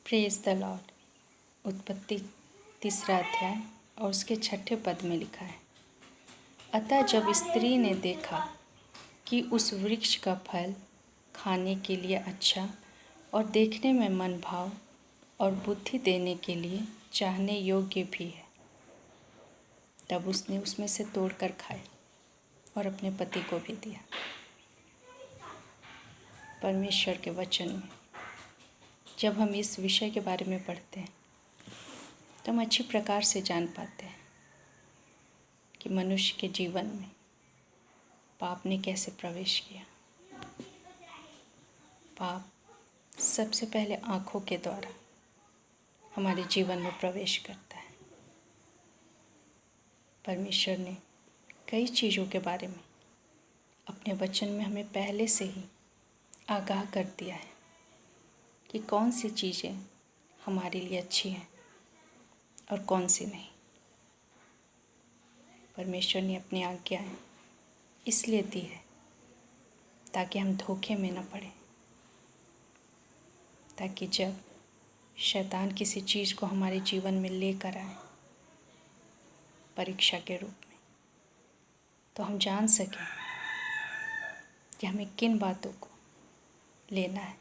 Praise the Lord. उत्पत्ति 3 अध्याय और उसके 6 पद में लिखा है, अतः जब स्त्री ने देखा कि उस वृक्ष का फल खाने के लिए अच्छा और देखने में मन भाव और बुद्धि देने के लिए चाहने योग्य भी है, तब उसने उसमें से तोड़कर खाया और अपने पति को भी दिया। परमेश्वर के वचन में जब हम इस विषय के बारे में पढ़ते हैं तो हम अच्छी प्रकार से जान पाते हैं कि मनुष्य के जीवन में पाप ने कैसे प्रवेश किया। पाप सबसे पहले आँखों के द्वारा हमारे जीवन में प्रवेश करता है। परमेश्वर ने कई चीज़ों के बारे में अपने वचन में हमें पहले से ही आगाह कर दिया है कि कौन सी चीज़ें हमारे लिए अच्छी हैं और कौन सी नहीं। परमेश्वर ने अपनी आज्ञाएं इसलिए दी है ताकि हम धोखे में न पड़ें, ताकि जब शैतान किसी चीज़ को हमारे जीवन में लेकर आए परीक्षा के रूप में, तो हम जान सकें कि हमें किन बातों को लेना है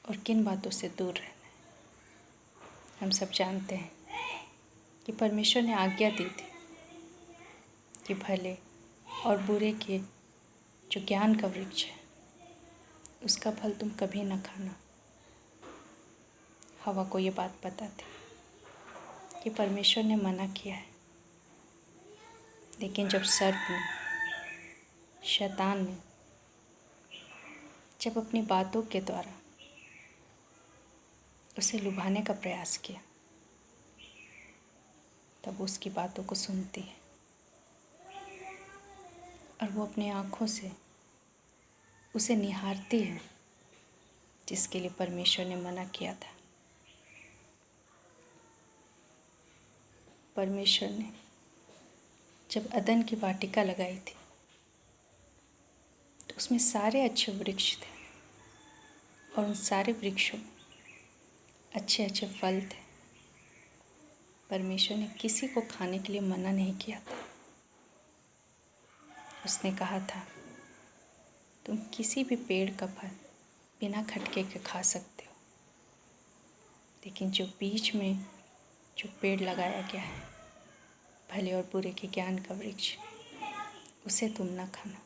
और किन बातों से दूर रहना है। हम सब जानते हैं कि परमेश्वर ने आज्ञा दी थी कि भले और बुरे के जो ज्ञान का वृक्ष है उसका फल तुम कभी न खाना। हवा को ये बात पता थी कि परमेश्वर ने मना किया है, लेकिन जब सर्प ने, शैतान ने जब अपनी बातों के द्वारा उसे लुभाने का प्रयास किया, तब उसकी बातों को सुनती है और वो अपनी आँखों से उसे निहारती है जिसके लिए परमेश्वर ने मना किया था। परमेश्वर ने जब अदन की वाटिका लगाई थी तो उसमें सारे अच्छे वृक्ष थे और उन सारे वृक्षों में अच्छे अच्छे फल थे। परमेश्वर ने किसी को खाने के लिए मना नहीं किया था। उसने कहा था तुम किसी भी पेड़ का फल बिना खटके के खा सकते हो, लेकिन जो बीच में जो पेड़ लगाया गया है भले और बुरे के ज्ञान का वृक्ष, उसे तुम ना खाना।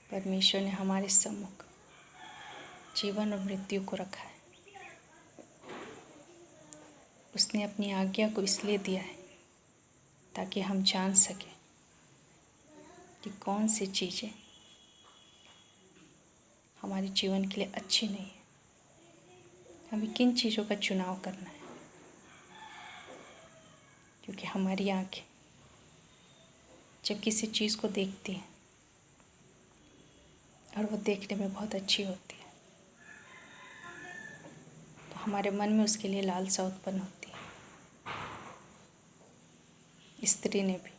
परमेश्वर ने हमारे सम्मुख जीवन और मृत्यु को रखा है। उसने अपनी आज्ञा को इसलिए दिया है ताकि हम जान सकें कि कौन सी चीज़ें हमारे जीवन के लिए अच्छी नहीं है, हमें किन चीज़ों का चुनाव करना है। क्योंकि हमारी आँखें जब किसी चीज़ को देखती हैं और वो देखने में बहुत अच्छी होती है तो हमारे मन में उसके लिए लालसा उत्पन्न होती है। स्त्री ने भी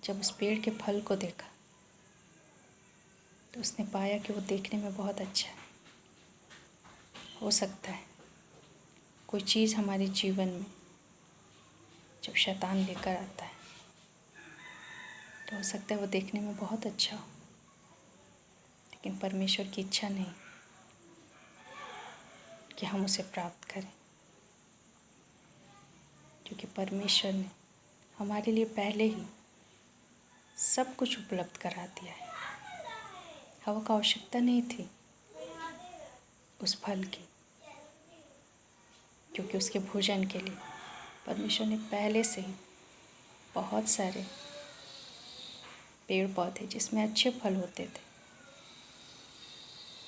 जब उस पेड़ के फल को देखा तो उसने पाया कि वो देखने में बहुत अच्छा है। हो सकता है कोई चीज़ हमारे जीवन में जब शैतान लेकर आता है तो हो सकता है वो देखने में बहुत अच्छा हो, लेकिन परमेश्वर की इच्छा नहीं कि हम उसे प्राप्त करें, क्योंकि परमेश्वर ने हमारे लिए पहले ही सब कुछ उपलब्ध करा दिया है। हवा को आवश्यकता नहीं थी उस फल की, क्योंकि उसके भोजन के लिए परमेश्वर ने पहले से ही बहुत सारे पेड़ पौधे जिसमें अच्छे फल होते थे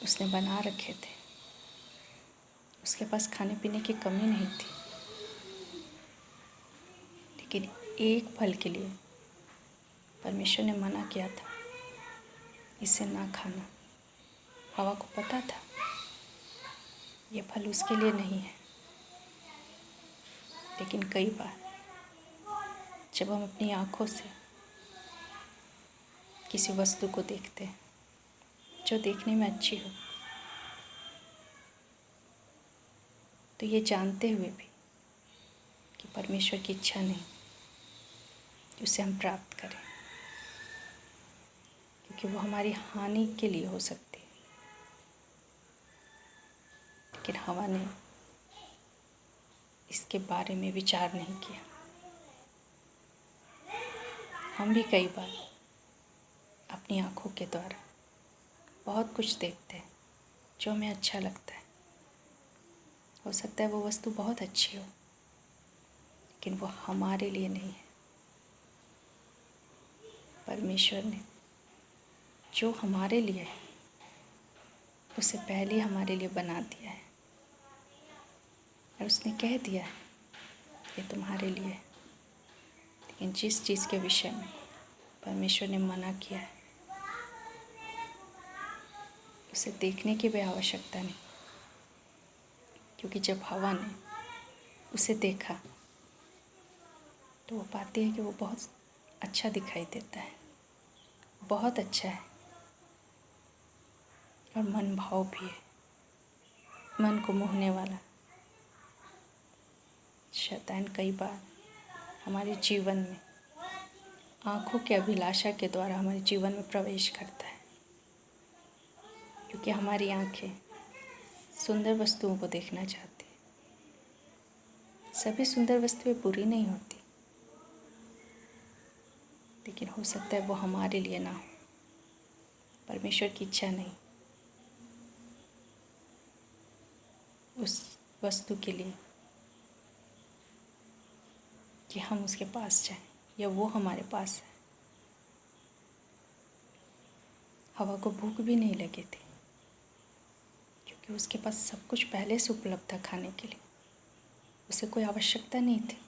उसने बना रखे थे। उसके पास खाने पीने की कमी नहीं थी, लेकिन एक फल के लिए परमेश्वर ने मना किया था, इसे ना खाना। हवा को पता था ये फल उसके लिए नहीं है, लेकिन कई बार जब हम अपनी आँखों से किसी वस्तु को देखते हैं जो देखने में अच्छी हो, तो ये जानते हुए भी कि परमेश्वर की इच्छा नहीं कि उसे हम प्राप्त करें, क्योंकि वो हमारी हानि के लिए हो सकती है। लेकिन हवा ने इसके बारे में विचार नहीं किया। हम भी कई बार अपनी आँखों के द्वारा बहुत कुछ देखते हैं जो हमें अच्छा लगता है। हो सकता है वो वस्तु बहुत अच्छी हो, लेकिन वो हमारे लिए नहीं है। परमेश्वर ने जो हमारे लिए है उसे पहले हमारे लिए बना दिया है, और उसने कह दिया है ये तुम्हारे लिए है। लेकिन जिस चीज़ के विषय में परमेश्वर ने मना किया है उसे देखने की भी आवश्यकता नहीं, क्योंकि जब हवा ने उसे देखा तो वो पाती है कि वो बहुत अच्छा दिखाई देता है, बहुत अच्छा है और मन भाव भी है, मन को मोहने वाला। शैतान कई बार हमारे जीवन में आँखों के अभिलाषा के द्वारा हमारे जीवन में प्रवेश करता है, क्योंकि हमारी आँखें सुंदर वस्तुओं को देखना चाहती है। सभी सुंदर वस्तुएं बुरी नहीं होती, लेकिन हो सकता है वो हमारे लिए ना हो। परमेश्वर की इच्छा नहीं उस वस्तु के लिए कि हम उसके पास जाएं या वो हमारे पास है। हवा को भूख भी नहीं लगी थी, क्योंकि उसके पास सब कुछ पहले से उपलब्ध था खाने के लिए। उसे कोई आवश्यकता नहीं थी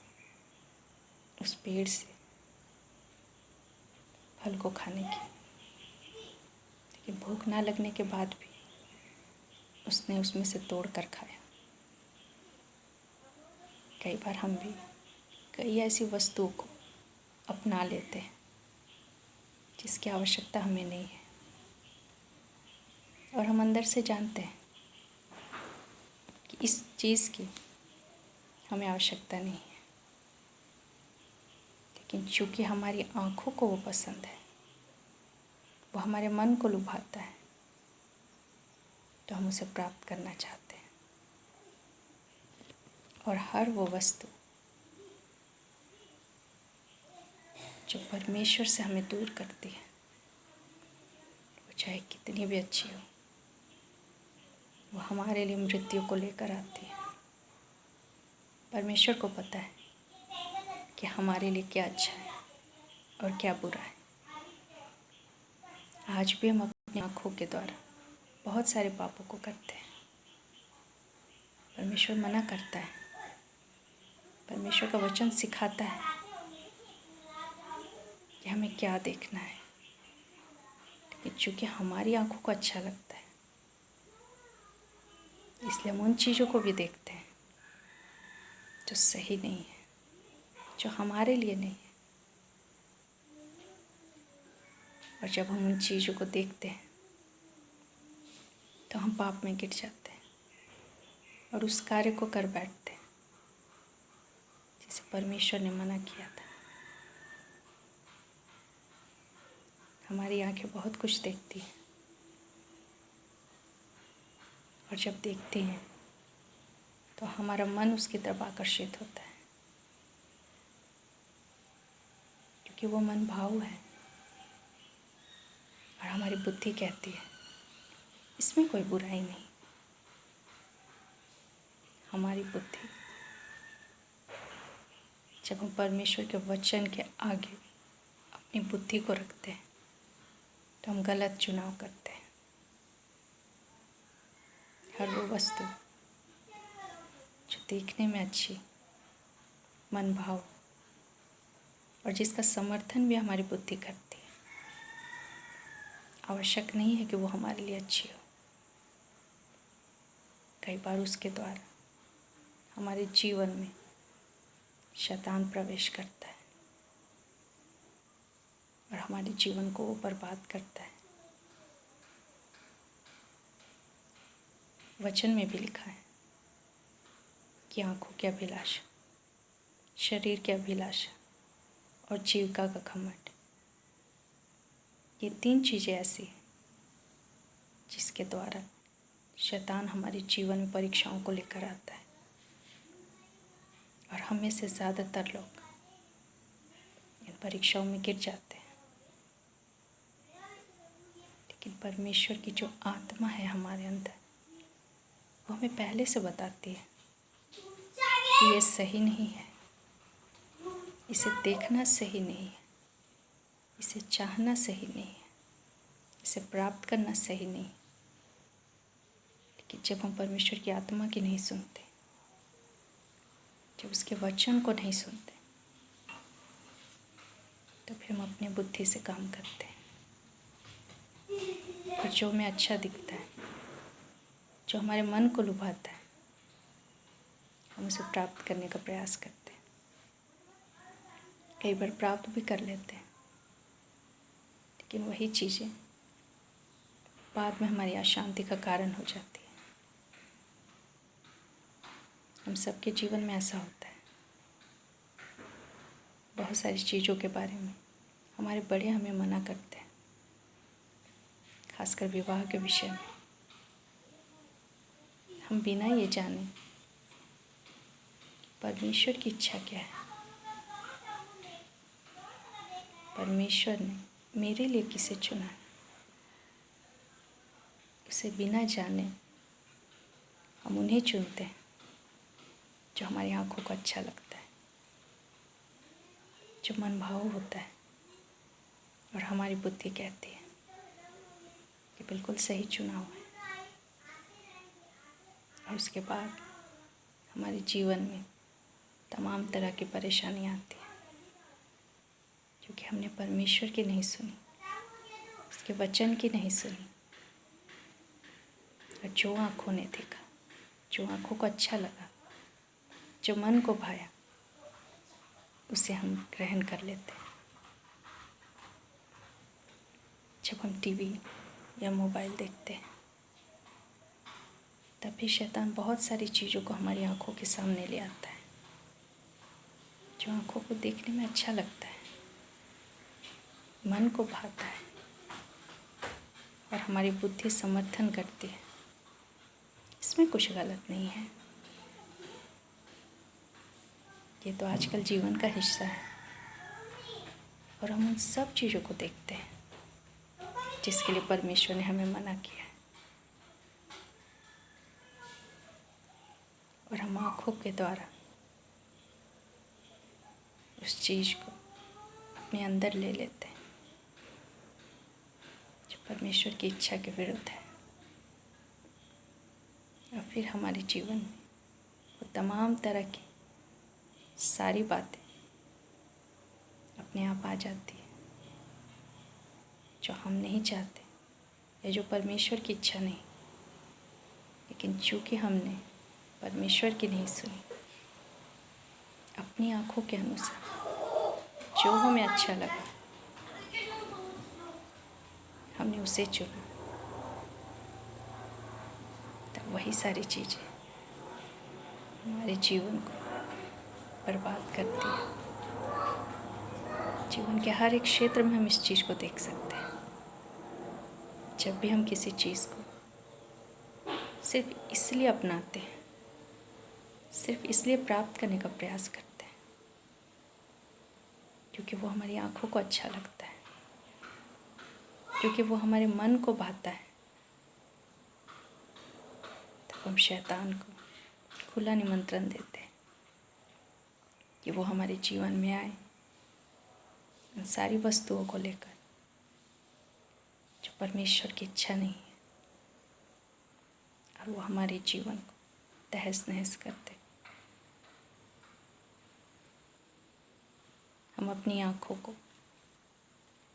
उस पेड़ से फल को खाने की। लेकिन भूख ना लगने के बाद भी उसने उसमें से तोड़ कर खाया। कई बार हम भी कई ऐसी वस्तुओं को अपना लेते हैं जिसकी आवश्यकता हमें नहीं है, और हम अंदर से जानते हैं कि इस चीज़ की हमें आवश्यकता नहीं है, लेकिन चूँकि हमारी आँखों को वो पसंद है, वो हमारे मन को लुभाता है, तो हम उसे प्राप्त करना चाहते हैं। और हर वो वस्तु जो परमेश्वर से हमें दूर करती है, वो चाहे कितनी भी अच्छी हो, वो हमारे लिए मृत्यु को लेकर आती है। परमेश्वर को पता है कि हमारे लिए क्या अच्छा है और क्या बुरा है। आज भी हम अपनी आँखों के द्वारा बहुत सारे पापों को करते हैं। परमेश्वर मना करता है, परमेश्वर का वचन सिखाता है कि हमें क्या देखना है, लेकिन चूँकि हमारी आँखों को अच्छा लगता है इसलिए हम उन चीज़ों को भी देखते हैं जो सही नहीं है, जो हमारे लिए नहीं है। और जब हम उन चीज़ों को देखते हैं तो हम पाप में गिर जाते हैं और उस कार्य को कर बैठते हैं जिसे परमेश्वर ने मना किया था। हमारी आंखें बहुत कुछ देखती हैं, और जब देखती हैं तो हमारा मन उसकी तरफ आकर्षित होता है, क्योंकि वो मन भाव है। और हमारी बुद्धि कहती है इसमें कोई बुराई नहीं। हमारी बुद्धि जब हम परमेश्वर के वचन के आगे अपनी बुद्धि को रखते हैं तो हम गलत चुनाव करते हैं। हर वो वस्तु जो देखने में अच्छी, मन भाव और जिसका समर्थन भी हमारी बुद्धि करती है, आवश्यक नहीं है कि वो हमारे लिए अच्छी हो। कई बार उसके द्वारा हमारे जीवन में शैतान प्रवेश करता है और हमारे जीवन को वो बर्बाद करता है। वचन में भी लिखा है कि आँखों की अभिलाषा, शरीर की अभिलाषा और जीविका का घमंड, ये 3 चीज़ें ऐसी हैं जिसके द्वारा शैतान हमारे जीवन में परीक्षाओं को लेकर आता है। और हम में से ज़्यादातर लोग इन परीक्षाओं में गिर जाते हैं। लेकिन परमेश्वर की जो आत्मा है हमारे अंदर, वो हमें पहले से बताती है कि ये सही नहीं है, इसे देखना सही नहीं है, इसे चाहना सही नहीं है, इसे प्राप्त करना सही नहीं। लेकिन जब हम परमेश्वर की आत्मा की नहीं सुनते, जब उसके वचन को नहीं सुनते, तो फिर हम अपनी बुद्धि से काम करते हैं और जो हमें अच्छा दिखता है, जो हमारे मन को लुभाता है, हम उसे प्राप्त करने का प्रयास करते हैं। कई बार प्राप्त भी कर लेते हैं, लेकिन वही चीज़ें बाद में हमारी अशांति का कारण हो जाती है। हम सबके जीवन में ऐसा होता है। बहुत सारी चीज़ों के बारे में हमारे बड़े हमें मना करते हैं, खासकर विवाह के विषय में। हम बिना ये जाने परमेश्वर की इच्छा क्या है, परमेश्वर ने मेरे लिए किसे चुना है, उसे बिना जाने हम उन्हें चुनते हैं जो हमारी आँखों को अच्छा लगता है, जो मन भाव होता है। और हमारी बुद्धि कहती है कि बिल्कुल सही चुनाव है। और उसके बाद हमारे जीवन में तमाम तरह की परेशानी आती है, क्योंकि हमने परमेश्वर की नहीं सुनी, उसके वचन की नहीं सुनी। और जो आँखों ने देखा, जो आँखों को अच्छा लगा, जो मन को भाया, उसे हम ग्रहण कर लेते हैं। जब हम टीवी या मोबाइल देखते हैं, तब भी शैतान बहुत सारी चीज़ों को हमारी आँखों के सामने ले आता है, जो आँखों को देखने में अच्छा लगता है, मन को भाता है, और हमारी बुद्धि समर्थन करती है। इसमें कुछ गलत नहीं है, ये तो आजकल जीवन का हिस्सा है। और हम उन सब चीज़ों को देखते हैं जिसके लिए परमेश्वर ने हमें मना किया है। और हम आँखों के द्वारा उस चीज़ को अपने अंदर ले लेते हैं जो परमेश्वर की इच्छा के विरुद्ध है। और फिर हमारे जीवन में वो तमाम तरह की सारी बातें अपने आप आ जाती है जो हम नहीं चाहते या जो परमेश्वर की इच्छा नहीं। लेकिन चूँकि हमने परमेश्वर की नहीं सुनी, अपनी आँखों के अनुसार जो हमें अच्छा लगा, हमने उसे चुना, तब वही सारी चीज़ें हमारे जीवन को बर्बाद करती है। जीवन के हर एक क्षेत्र में हम इस चीज़ को देख सकते हैं। जब भी हम किसी चीज़ को सिर्फ इसलिए अपनाते हैं, सिर्फ इसलिए प्राप्त करने का प्रयास करते हैं क्योंकि वो हमारी आँखों को अच्छा लगता है, क्योंकि वो हमारे मन को भाता है, तो हम शैतान को खुला निमंत्रण देते हैं कि वो हमारे जीवन में आए उन सारी वस्तुओं को लेकर जो परमेश्वर की इच्छा नहीं है, और वो हमारे जीवन को तहस नहस करते। हम अपनी आँखों को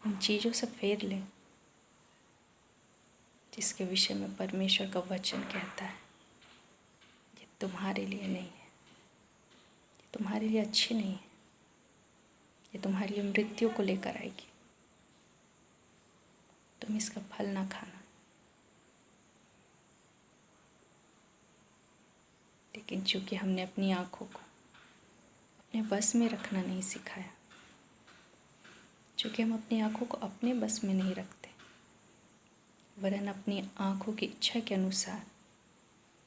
उन चीज़ों से फेर लें जिसके विषय में परमेश्वर का वचन कहता है ये तुम्हारे लिए नहीं है, ये तुम्हारे लिए अच्छी नहीं है, ये तुम्हारी लिए मृत्यु को लेकर आएगी, तुम इसका फल ना खाना। लेकिन चूँकि हमने अपनी आँखों को अपने बस में रखना नहीं सिखाया, चूँकि हम अपनी आँखों को अपने बस में नहीं रखते, वरन अपनी आँखों की इच्छा के अनुसार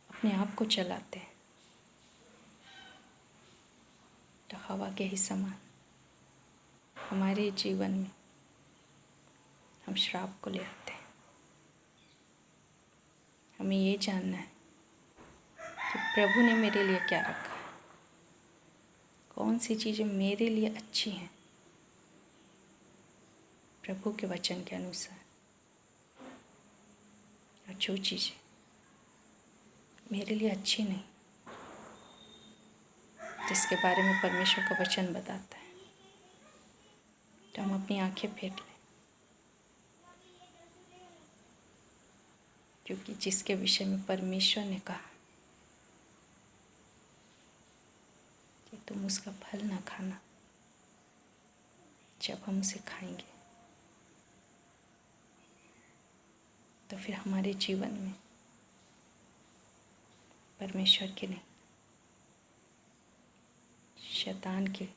अपने आप को चलाते हैं, तो हवा के ही समान हमारे जीवन में हम श्राप को ले आते हैं। हमें ये जानना है कि प्रभु ने मेरे लिए क्या रखा है, कौन सी चीज़ें मेरे लिए अच्छी हैं प्रभु के वचन के अनुसार, और जो चीज़ें मेरे लिए अच्छी नहीं, जिसके बारे में परमेश्वर का वचन बताता है, तो हम अपनी आंखें फेर लें, क्योंकि जिसके विषय में परमेश्वर ने कहा कि तुम उसका फल ना खाना, जब हम उसे खाएंगे तो फिर हमारे जीवन में परमेश्वर के नहीं, शैतान के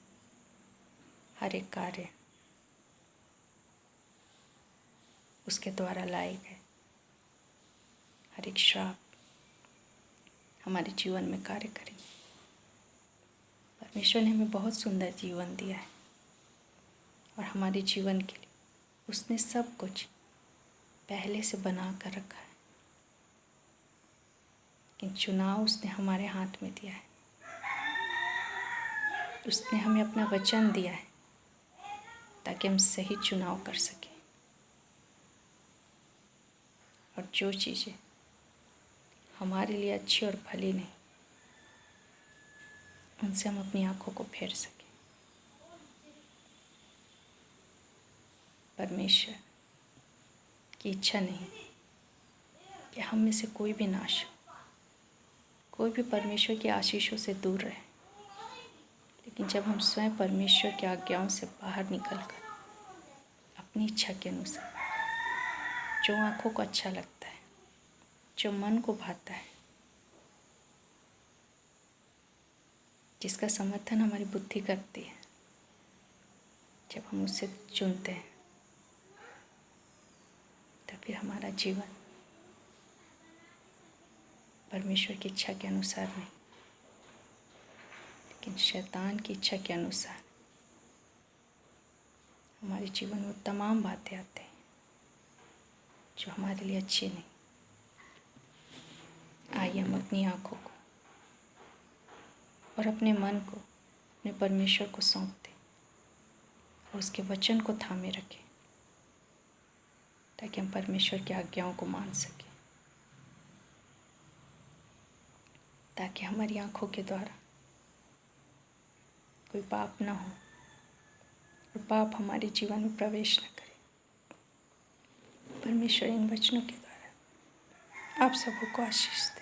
हर एक कार्य उसके द्वारा लाए गए हर एक श्राप हमारे जीवन में कार्य करेंगे। परमेश्वर ने हमें बहुत सुंदर जीवन दिया है और हमारे जीवन के लिए उसने सब कुछ पहले से बना कर रखा है, लेकिन चुनाव उसने हमारे हाथ में दिया है। उसने हमें अपना वचन दिया है ताकि हम सही चुनाव कर सकें, और जो चीज़ें हमारे लिए अच्छी और भली नहीं, उनसे हम अपनी आँखों को फेर सकें। परमेश्वर की इच्छा नहीं कि हम में से कोई भी नाश हो, कोई भी परमेश्वर की आशीषों से दूर रहे, लेकिन जब हम स्वयं परमेश्वर की आज्ञाओं से बाहर निकलकर अपनी इच्छा के अनुसार जो आँखों को अच्छा लगता है, जो मन को भाता है, जिसका समर्थन हमारी बुद्धि करती है, जब हम उससे चुनते हैं, तो फिर हमारा जीवन परमेश्वर की इच्छा के अनुसार नहीं, लेकिन शैतान की इच्छा के अनुसार हमारे जीवन में तमाम बातें आते हैं जो हमारे लिए अच्छी नहीं। आइए हम अपनी आँखों को और अपने मन को अपने परमेश्वर को सौंप दें और उसके वचन को थामे रखें, ताकि हम परमेश्वर की आज्ञाओं को मान सकें, ताकि हमारी आँखों के द्वारा कोई पाप ना हो और पाप हमारे जीवन में प्रवेश न करे। परमेश्वर इन वचनों के द्वारा आप सबको आशीष दे।